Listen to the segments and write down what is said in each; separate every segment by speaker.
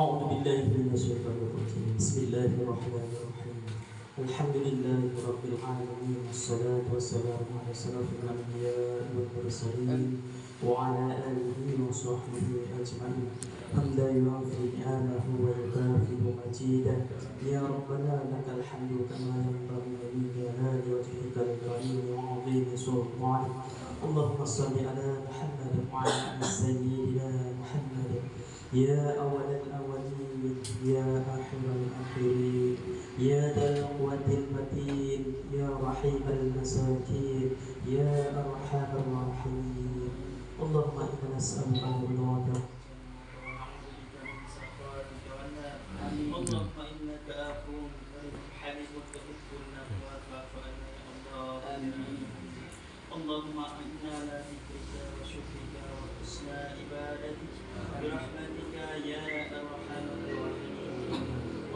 Speaker 1: أعوذ بالله من الشيطان الرجيم بسم الله الرحمن الرحيم الحمد لله رب العالمين والصلاة والسلام على أشرف الأنبياء والمرسلين وعلى آله وصحبه أجمعين حمدا يوافي نعمه ويكافئ مجيدا يا ربنا لك الحمد كما ينبغي لجلال وجهك الكريم وعظيم سلطانك اللهم صل على محمد وعلى آل سيدنا محمد يا أول الأولين يا آخر الآخرين يا ذا القوة المتين يا رحيم المساكين يا أرحم الراحمين اللهم إنا نسألك رضاك
Speaker 2: اللهم إنك عفو حليم تحب العفو فاعف عنا يا الله آمين. اللهم أعنا على ذكرك وشكرك وحسن عبادتك برحمتك يا أرحم الراحمين.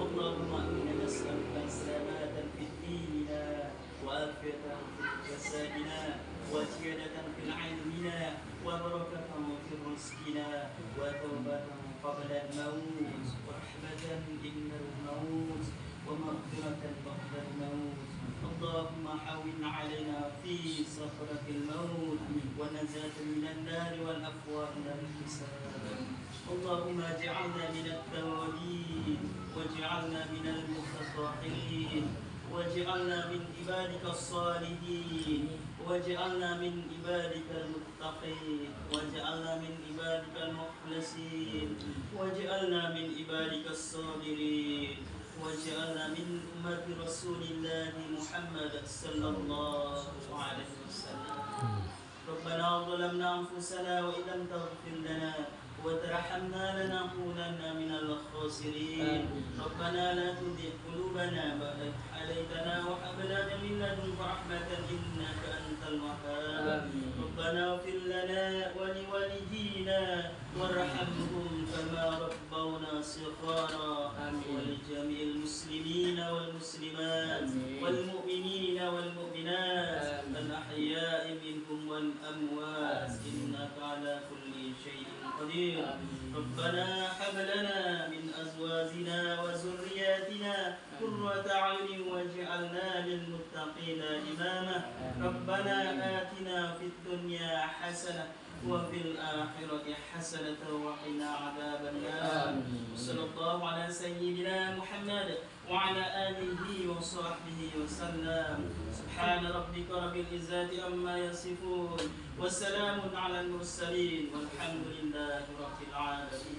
Speaker 2: اللهم إنا نسألك سلامة في ديننا وعافية في جسدنا وزيادة في علمنا وبركة في رزقنا وتوبة قبل الموت ورحمة عند الموت ومغفرة بعد الموت. اللهم حاول علينا في سخرة الموت ونجاة من النار والأفواه من الحساب. اللهم اجعلنا من التوابين واجعلنا من المتطهرين واجعلنا من عبادك الصالحين واجعلنا من عبادك المتقين واجعلنا من عبادك المخلصين واجعلنا من عبادك الصابرين واجعلنا من أمة رسول الله محمد صلى الله عليه وسلم. ربنا ظلمنا أنفسنا وإن لم تغفر لنا وترحمنا لنكونن من الخاسرين. ربنا لا تزغ قلوبنا بعد إذ هديتنا وهب لنا من لدنك رحمة إنك أنت الوهاب. ربنا اغفر لنا ولوالدينا وارحمهم كما ربونا صغارا ولجميع المسلمين والمسلمات والمؤمنين والمؤمنات الأحياء منهم والأموات إنك على كل شيء قدير. ربنا هب لنا من أزواجنا وذرياتنا قرة أعين واجعلنا للمتقين إماما. ربنا آتنا في الدنيا حسنة وفي الآخرة حسنة وقنا عذاب النار. وصلى الله على سيدنا محمد وعلى آله وصحبه وسلم. سبحان ربك رب العزة عما يصفون وسلام على المرسلين والحمد لله رب العالمين.